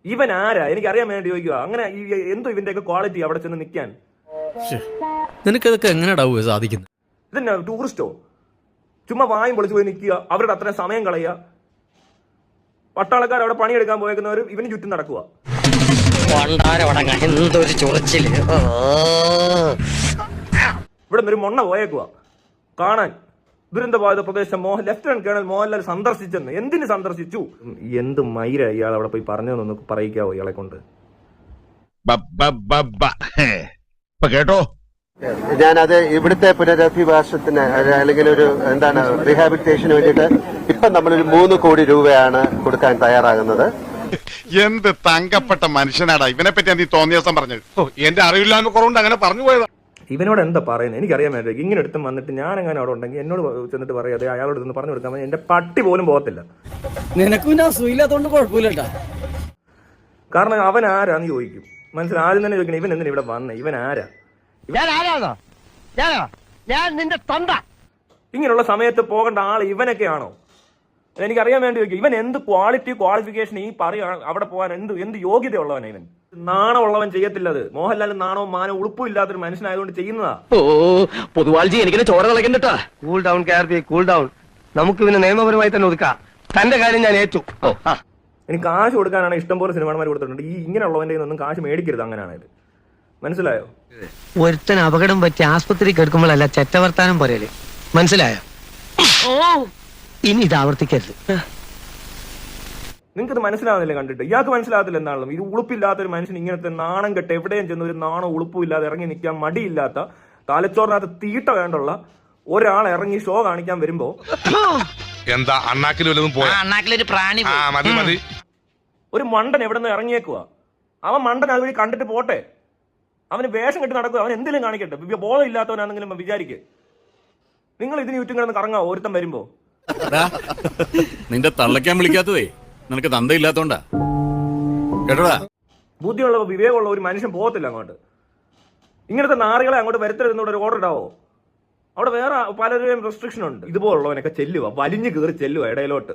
ഇവൻ ആരാ എനിക്കറിയാൻ വേണ്ടി ചോദിക്കുക. അങ്ങനെ എന്തോ ഇവന്റെയൊക്കെ ക്വാളിറ്റി അവിടെ ചെന്ന് നിൽക്കാൻ? നിനക്കതൊക്കെ എങ്ങനെയാ സാധിക്കുന്നത്? ഇതെന്നാ ടൂറിസ്റ്റോ? ചുമ്മാ വായും പൊളിച്ചു പോയി നിൽക്കുക, അവരുടെ അത്രയും സമയം കളയുക. പട്ടാളക്കാർ അവിടെ പണിയെടുക്കാൻ പോയേക്കുന്നവർ ഇവന് ചുറ്റും നടക്കുക. ഇവിടെ നിന്നൊരു മൊണ്ണ പോയേക്കുക കാണാൻ. ദുരന്തബാധിത പ്രദേശം ലഫ്റ്റനന്റ് കേണൽ മോഹൻലാൽ സന്ദർശിച്ചെന്ന്. എന്തിന് സന്ദർശിച്ചു? എന്ത് മൈര ഇയാൾ അവിടെ പോയി പറഞ്ഞതെന്നൊന്ന് പറയിക്കാവോ ഇയാളെ കൊണ്ട്? കേട്ടോ, ഞാനത് ഇവിടുത്തെ പുനരധിവാസത്തിന് അല്ലെങ്കിൽ ഒരു എന്താണ് റീഹാബിലിറ്റേഷന് വേണ്ടിയിട്ട് ഇപ്പം നമ്മളൊരു 3 കോടി രൂപയാണ് കൊടുക്കാൻ തയ്യാറാകുന്നത്. എന്ത് തങ്കപ്പെട്ട മനുഷ്യനാടാ ഇവനെ പറ്റി നീ തോന്നിയ ദിവസം പറഞ്ഞത്. എന്റെ അറിവില്ലായ്മ കുറവുണ്ട് അങ്ങനെ പറഞ്ഞു പോയതാ. ഇവനോട് എന്താ പറയുന്നത് എനിക്കറിയാൻ വേണ്ടി. ഇങ്ങനെ എടുത്തും വന്നിട്ട് ഞാൻ എങ്ങനെ അവിടെ ഉണ്ടെങ്കിൽ എന്നോട് ചെന്നിട്ട് പറയാതെ അയാളോട് നിന്ന് പറഞ്ഞു കൊടുക്കാൻ എന്റെ പട്ടി പോലും പോകത്തില്ല. നിനക്കും സുഖമില്ലാത്തോണ്ട് കുഴപ്പമില്ലട്ടാ. കാരണം അവൻ ആരാന്ന് ചോദിക്കും. മനസ്സിലായി? ആദ്യം തന്നെ ചോദിക്കണം ഇവൻ എന്തിനാ ഇവിടെ വന്നേ, ഇവൻ ആരാ? ഇങ്ങനെയുള്ള സമയത്ത് പോകേണ്ട ആൾ ഇവനൊക്കെയാണോ? എനിക്കറിയാൻ വേണ്ടി ചോദിക്കും. ഇവൻ എന്ത് ക്വാളിഫിക്കേഷൻ ഈ അവിടെ പോകാൻ എന്ത് യോഗ്യതയുള്ളവനാ ഇവൻ? നാണമുള്ളവൻ ചെയ്യത്തില്ലത്. മോഹൻലാൽ നാണവും മാനവും ഉളുപ്പും ഇല്ലാത്തൊരു മനുഷ്യനായതുകൊണ്ട് ചെയ്യുന്നതാ. പൊതുവാൾജി എനിക്ക് ചോര കളക്കണ്ടട്ടാ. Cool down KRP, cool down. നമുക്ക് പിന്നെ നിയമപരമായി തന്നെ ഒതുക്കാം. തന്റെ കാര്യം ഞാൻ ഏറ്റു. എനിക്ക് കാശ് കൊടുക്കാനാണ് ഇഷ്ടംപോലെ സിനിമാന്മാർ കൊടുത്തിട്ടുണ്ട്. ഈ ഇങ്ങനെയുള്ളവന്റെ ഒന്നും കാശ് മേടിക്കരുത്. അങ്ങനെയാണത്. മനസ്സിലായോ? ഒരുത്തൻ അപകടം പറ്റി ആസ്പത്രി കിടക്കുമ്പോഴല്ല ചെറ്റവർത്താനം പോരല്ലേ. മനസ്സിലായോ? ഇനി ഇത് ആവർത്തിക്കരുത്. നിങ്ങൾക്കത് മനസ്സിലാവുന്നില്ല കണ്ടിട്ട്. ഇയാൾക്ക് മനസ്സിലാകത്തില്ല എന്നാണല്ലോ. ഇത് ഉളുപ്പില്ലാത്തൊരു മനുഷ്യൻ ഇങ്ങനത്തെ നാണം കെട്ട് എവിടെയും ചെന്ന് ഒരു നാണോ ഉളുപ്പും ഇല്ലാതെ ഇറങ്ങി നിൽക്കാൻ മടിയില്ലാത്ത തലച്ചോറിനകത്ത് തീട്ട വേണ്ടുള്ള ഒരാൾ ഇറങ്ങി ഷോ കാണിക്കാൻ വരുമ്പോ എന്താ അണ്ണാക്കിലൊരു പ്രാണി ഒരു മണ്ടൻ എവിടെ നിന്ന് ഇറങ്ങിയേക്കുക. അവൻ മണ്ടൻ അതുവഴി കണ്ടിട്ട് പോട്ടെ. അവന് വേഷം കെട്ടി നടക്കുക. അവൻ എന്തെങ്കിലും കാണിക്കട്ടെ. ബോധം ഇല്ലാത്തവനാണെങ്കിലും വിചാരിക്കുക. നിങ്ങൾ ഇതിന് ചുറ്റും കിടന്ന് കറങ്ങാം ഓരോരുത്തൻ വരുമ്പോ. നിന്റെ തള്ളക്കാൻ വിളിക്കാത്തതേ നിനക്ക് തന്തയില്ലാത്തോണ്ടാ കേട്ടോടാ. ബുദ്ധിയുള്ള വിവേകമുള്ള ഒരു മനുഷ്യൻ പോകത്തില്ല അങ്ങോട്ട്. ഇങ്ങനത്തെ നാറികളെ അങ്ങോട്ട് വരുത്തരുന്നോട് ഒരു ഓർഡർ ഇടാവോ? അവിടെ വേറെ പലരുടെയും റെസ്ട്രിക്ഷൻ ഉണ്ട്. ഇതുപോലുള്ളവനൊക്കെ ചെല്ലുക, വലിഞ്ഞു കയറി ചെല്ലുക ഇടയിലോട്ട്.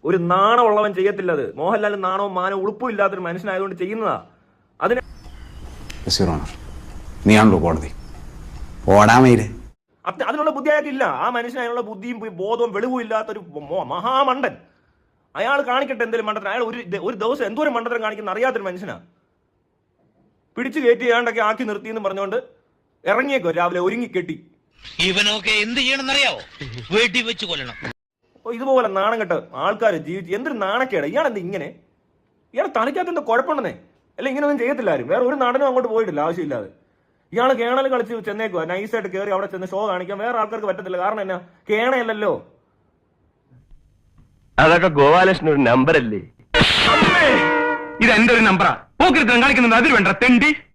ഒരു നാണമുള്ളവൻ ചെയ്യത്തില്ലത്. മോഹൻലാൽ നാണവും മാനവും ഉളുപ്പും ഇല്ലാത്തൊരു മനുഷ്യനായതുകൊണ്ട് ചെയ്യുന്നതാ. അതിന് നീയാണല്ലോ കോടതി ഓടാമയില് അതിനുള്ള ബുദ്ധി അയാൾക്കില്ല. ആ മനുഷ്യൻ അതിനുള്ള ബുദ്ധിയും ബോധവും വെളിവും ഇല്ലാത്തൊരു മഹാമണ്ടൻ. അയാൾ കാണിക്കട്ടെ എന്തെങ്കിലും മണ്ടത്തരം. അയാൾ ഒരു ദിവസം എന്തോരം മണ്ടത്തരം കാണിക്കുന്ന അറിയാത്തൊരു മനുഷ്യനാ. പിടിച്ചു കയറ്റി ഏണ്ടൊക്കെ ആക്കി നിർത്തിയെന്ന് പറഞ്ഞുകൊണ്ട് ഇറങ്ങിയേക്കോ രാവിലെ ഒരുങ്ങി കെട്ടി. ഇവനൊക്കെ എന്ത് ചെയ്യണമെന്നറിയാവോ? വീട്ടിൽ വെച്ച് കൊല്ലണം. അപ്പൊ ഇതുപോലെ നാണം കെട്ട് ആൾക്കാർ ജീവിച്ച് എന്തൊരു നാണക്കേട്. ഇയാളെന്താ ഇങ്ങനെ? ഇയാൾ തലയ്ക്കകത്ത് എന്താ കുഴപ്പമുണ്ടെന്നേ? അല്ല ഇങ്ങനെയൊന്നും ചെയ്യത്തില്ല ആരും. വേറെ ഒരു നടനും അങ്ങോട്ട് പോയിട്ടില്ല ആവശ്യമില്ലാതെ. ഇയാൾ കേണൽ കളിച്ച് ചെന്നേക്കുക. നൈസായിട്ട് കയറി അവിടെ ചെന്ന് ഷോ കാണിക്കാൻ വേറെ ആൾക്കാർക്ക് പറ്റത്തില്ല. കാരണം എന്നാ? കേണയല്ലല്ലോ. അതൊക്കെ ഗോപാലകൃഷ്ണൻ ഒരു നമ്പർ അല്ലേ? ഇത് എന്റെ ഒരു നമ്പറാ. പോക്കിരുത്തം കളിക്കുന്നത് അതിൽ വേണ്ട തെണ്ടി.